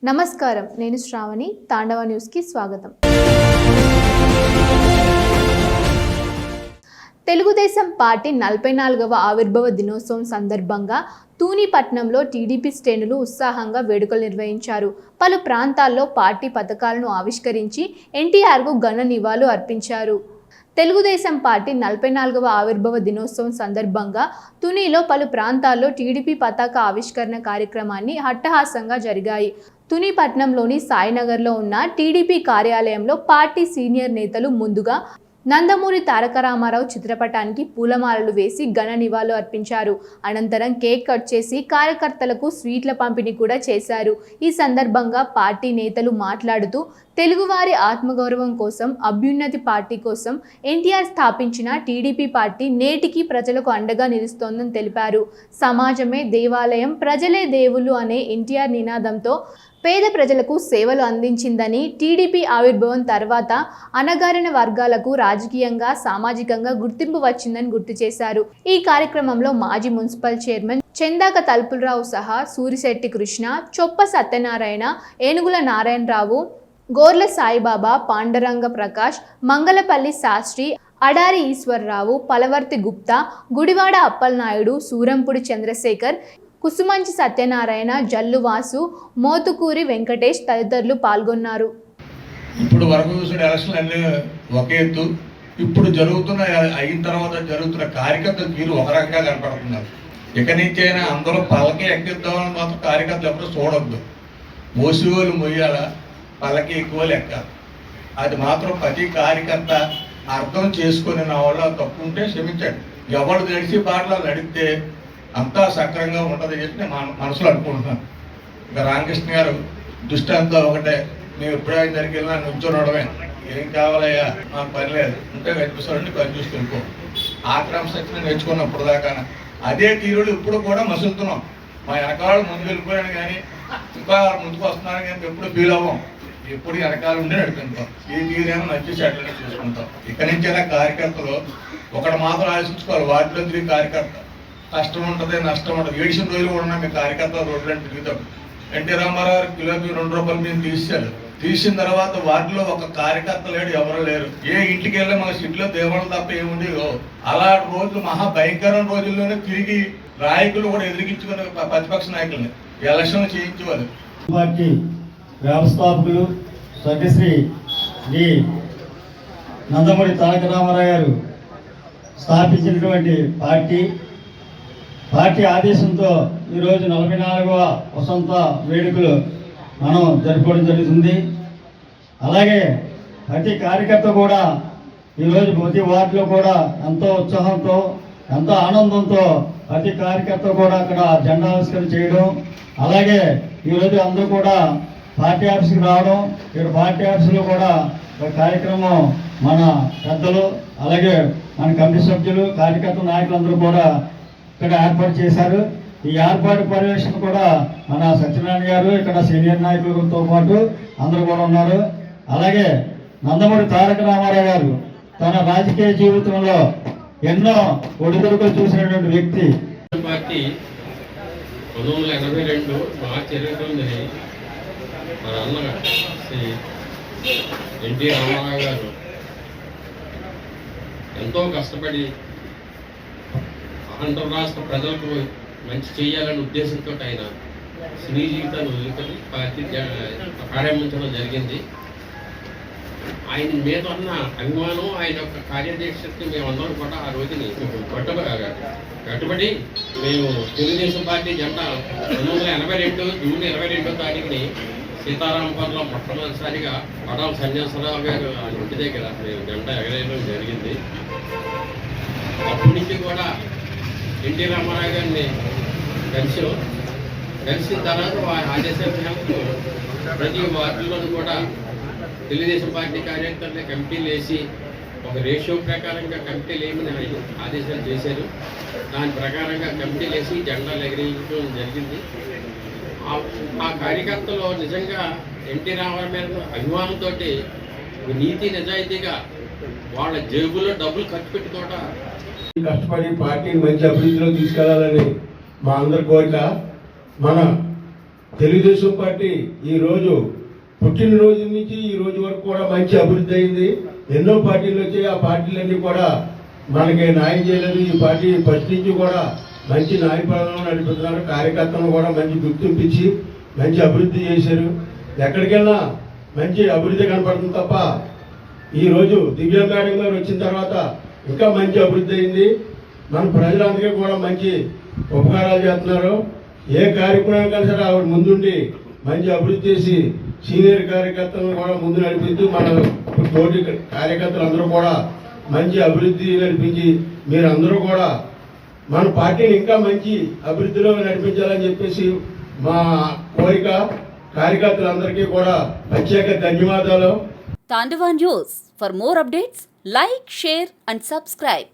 నమస్కారం, నేను శ్రావణి. తాండవ న్యూస్కి స్వాగతం. తెలుగుదేశం పార్టీ 44వ ఆవిర్భావ దినోత్సవం సందర్భంగా తూనిపట్నంలో టీడీపీ శ్రేణులు ఉత్సాహంగా వేడుకలు నిర్వహించారు. పలు ప్రాంతాల్లో పార్టీ పథకాలను ఆవిష్కరించి ఎన్టీఆర్కు ఘన నివాళులు అర్పించారు. తెలుగుదేశం పార్టీ 44వ ఆవిర్భావ దినోత్సవం సందర్భంగా తునిలో పలు ప్రాంతాల్లో టీడీపీ పతాక ఆవిష్కరణ కార్యక్రమాన్ని అట్టహాసంగా జరిగాయి. తునిపట్నంలోని సాయినగర్లో ఉన్న టీడీపీ కార్యాలయంలో పార్టీ సీనియర్ నేతలు ముందుగా నందమూరి తారక రామారావు చిత్రపటానికి పూలమాలలు వేసి ఘన నివాళులు అర్పించారు. అనంతరం కేక్ కట్ చేసి కార్యకర్తలకు స్వీట్ల పంపిణీ కూడా చేశారు. ఈ సందర్భంగా పార్టీ నేతలు మాట్లాడుతూ తెలుగువారి ఆత్మగౌరవం కోసం, అభ్యున్నతి పార్టీ కోసం ఎన్టీఆర్ స్థాపించిన టీడీపీ పార్టీ నేటికి ప్రజలకు అండగా నిలుస్తోందని తెలిపారు. సమాజమే దేవాలయం, ప్రజలే దేవుళ్ళు అనే ఎన్టీఆర్ నినాదంతో పేద ప్రజలకు సేవలు అందించిందని, టీడీపీ ఆవిర్భావం తర్వాత అణగారిన వర్గాలకు రాజకీయంగా, సామాజికంగా గుర్తింపు వచ్చిందని గుర్తు చేశారు. ఈ కార్యక్రమంలో మాజీ మున్సిపల్ చైర్మన్ చెందాక తలుపులరావు సహా సూరిశెట్టి కృష్ణ, చొప్ప సత్యనారాయణ, ఏనుగుల నారాయణరావు, గోర్ల సాయిబాబా, పాండరంగ ప్రకాష్, మంగళపల్లి శాస్త్రి, అడారి ఈశ్వరరావు, పలవర్తి గుప్తా, గుడివాడ అప్పలనాయుడు, సూరంపుడి చంద్రశేఖర్, కుసుమంచి సత్యనారాయణ, జల్లువాసు, మోతుకూరి వెంకటేష్ తదితరులు పాల్గొన్నారు. ఇప్పుడు వరకు చూసిన ఎలక్షన్లు అన్నీ ఒక ఎత్తు, ఇప్పుడు అయిన తర్వాత జరుగుతున్న కార్యకర్తల తీరు ఒక రకంగా కనపడుతున్నారు. ఇక నుంచి అయినా అందరూ పల్లకి ఎక్కిద్దామని మాత్రం కార్యకర్తలు ఎప్పుడు చూడొద్దు. మోసేవాళ్ళు మొయ్యాల, పల్లకి ఎక్కువ లెక్క. అది మాత్రం ప్రతి కార్యకర్త అర్థం చేసుకొని నా వల్ల తప్పు ఉంటే క్షమించండి. ఎవరు తెలిసి బాటలో నడిస్తే అంతా సక్రంగా ఉంటుంది చెప్పి నేను మనసులో అనుకుంటున్నాను. ఇక రామకృష్ణ గారు దృష్టాంతో ఒకటే, మేము ఎప్పుడైనా దగ్గరికి వెళ్ళినా నుంచోనడమే, ఏం కావాలయ్యా మాకు పని లేదు ఉంటే కనిపిస్తారండి, పని చూసి వెళ్ళిపో. ఆ క్రమశిక్షణ నేర్చుకున్నప్పుడు దాకా అదే తీరులు ఇప్పుడు కూడా మసులుతున్నాం. మా వెనకాల ముందు వెళ్ళిపోయాను కానీ ఇంకా ముందుకు వస్తున్నాను కానీ ఎప్పుడు ఫీల్ అవ్వం. ఎప్పుడు వెనకాల ఉండి నడుపుకుంటాం. ఈ తీరేమో నచ్చి చెట్లనే చూసుకుంటాం. ఇక్కడి నుంచైనా కార్యకర్తలు ఒకటి మాత్రం ఆలోచించుకోవాలి. వాటిలో తిరిగి కార్యకర్త కష్టం ఉంటుంది, నష్టం ఉంటుంది. ఏడిసిన రోజులు కూడా మీ కార్యకర్తలు రోడ్లను తిరుగుతాం. ఎన్టీ రామారావు కిలోకి 2 రూపాయలు మేము తీసారు. తీసిన తర్వాత వాటిలో ఒక కార్యకర్త లేడు, ఎవరు లేరు. ఏ ఇంటికి వెళ్ళి మన సిటీలో దేవుళ్ళు తప్ప ఏముంది. అలాంటి రోజులు మహా భయంకరమైన రోజుల్లోనే తిరిగి నాయకులు కూడా ఎదిరించుకునే ప్రతిపక్ష నాయకుల్ని ఎలక్షన్లు చేయించేవారు. పార్టీ వ్యవస్థాపకులు స్వర్గశ్రీ శ్రీ నందమూరి తారక రామారావు గారు స్థాపించినటువంటి పార్టీ ఆదేశంతో ఈరోజు 44వ వసంత వేడుకలు మనం జరుపుకోవడం జరుగుతుంది. అలాగే ప్రతి కార్యకర్త కూడా ఈరోజు ప్రతి వార్డులో కూడా ఎంతో ఉత్సాహంతో, ఎంతో ఆనందంతో ప్రతి కార్యకర్త కూడా అక్కడ జెండా ఆవిష్కరణ చేయడం, అలాగే ఈరోజు అందరూ కూడా పార్టీ ఆఫీస్కి రావడం, ఇక్కడ పార్టీ ఆఫీసులో కూడా ఒక కార్యక్రమం మన పెద్దలు, అలాగే మన కమిటీ సభ్యులు, కార్యకర్త నాయకులందరూ కూడా ఇక్కడ ఏర్పాటు చేశారు. ఈ ఏర్పాటు పర్యవేక్షణ కూడా మన సత్యనారాయణ గారు, ఇక్కడ సీనియర్ నాయకులతో పాటు అందరూ కూడా ఉన్నారు. అలాగే నందమూరి తారక రామారావు గారు తన రాజకీయ జీవితంలో ఎన్నో ఒడిదుడుకులు చూసినటువంటి వ్యక్తి. పార్టీ 1982 మార్చి 29ని మన అన్న శ్రీ ఎన్టీ రామారావు గారు ఎంతో కష్టపడి ఆంధ్ర రాష్ట్ర ప్రజలకు మంచి చేయాలనే ఉద్దేశంతో ఆయన సినీ జీవితాన్ని వదులుకొని పార్టీ ప్రారంభించడం జరిగింది. ఆయన మీద ఉన్న అభిమానం, ఆయన యొక్క కార్యదీక్షకి మేమందరం కూడా ఆ రోజుని కట్టుబడి మేము తెలుగుదేశం పార్టీ జెండా 1982 జూన్ 22వ తారీఖుని సీతారాంపురంలో మొట్టమొదటిసారిగా పడాల సన్యాసరావు గారు ఆ ఇంటి దగ్గర మేము జెండా ఎగరేయడం జరిగింది. అప్పటి నుంచి కూడా ఎన్టీ రామారావు గారిని కలిసిన తర్వాత వారి ఆదేశాల మేరకు ప్రతి వార్డుల్లోనూ కూడా తెలుగుదేశం పార్టీ కార్యకర్తలే కమిటీలు వేసి ఒక రేషియో ప్రకారంగా కమిటీలు ఏమని ఆదేశాలు చేశారు. దాని ప్రకారంగా కమిటీలు వేసి జెండాలు ఎగరేయడం జరిగింది. ఆ కార్యకర్తలు నిజంగా ఎన్టీ రామారావు మీద అభిమానంతో నీతి నిజాయితీగా వాళ్ళ జేబులో డబ్బులు ఖర్చు పెట్టి కూడా కష్టపడి పార్టీని మంచి అభివృద్ధిలో తీసుకెళ్లాలని మా అందరి కోరిక. మన తెలుగుదేశం పార్టీ ఈరోజు పుట్టినరోజు నుంచి ఈ రోజు వరకు కూడా మంచి అభివృద్ధి అయింది. ఎన్నో పార్టీలు వచ్చాయి, ఆ పార్టీలన్నీ కూడా మనకి న్యాయం చేయలేదు. ఈ పార్టీ ఫస్ట్ నుంచి కూడా మంచి న్యాయపాలన నడిపిస్తున్నారు. కార్యకర్తలను కూడా మంచి గుర్తింపు ఇచ్చి మంచి అభివృద్ధి చేశారు. ఎక్కడికెళ్ళినా మంచి అభివృద్ధి కనపడుతుంది తప్ప ఈరోజు దివ్య మేడం గారు వచ్చిన తర్వాత ఇంకా మంచి అభివృద్ధి అయింది. మన ప్రజలందరికీ కూడా మంచి ఉపకారాలు చేస్తున్నారు. ఏ కార్యక్రమానికైనా సరే ఆవిడ ముందుండి మంచి అభివృద్ధి చేసి సీనియర్ కార్యకర్తలను కూడా ముందు నడిపిస్తూ మన తోటి కార్యకర్తలందరూ కూడా మంచి అభివృద్ధి నడిపించి మీరందరూ కూడా మన పార్టీని ఇంకా మంచి అభివృద్ధిలో నడిపించాలని చెప్పేసి మా కోరిక. కార్యకర్తలందరికీ కూడా ప్రత్యేక ధన్యవాదాలు. Tandava News. For more updates, like, share and subscribe.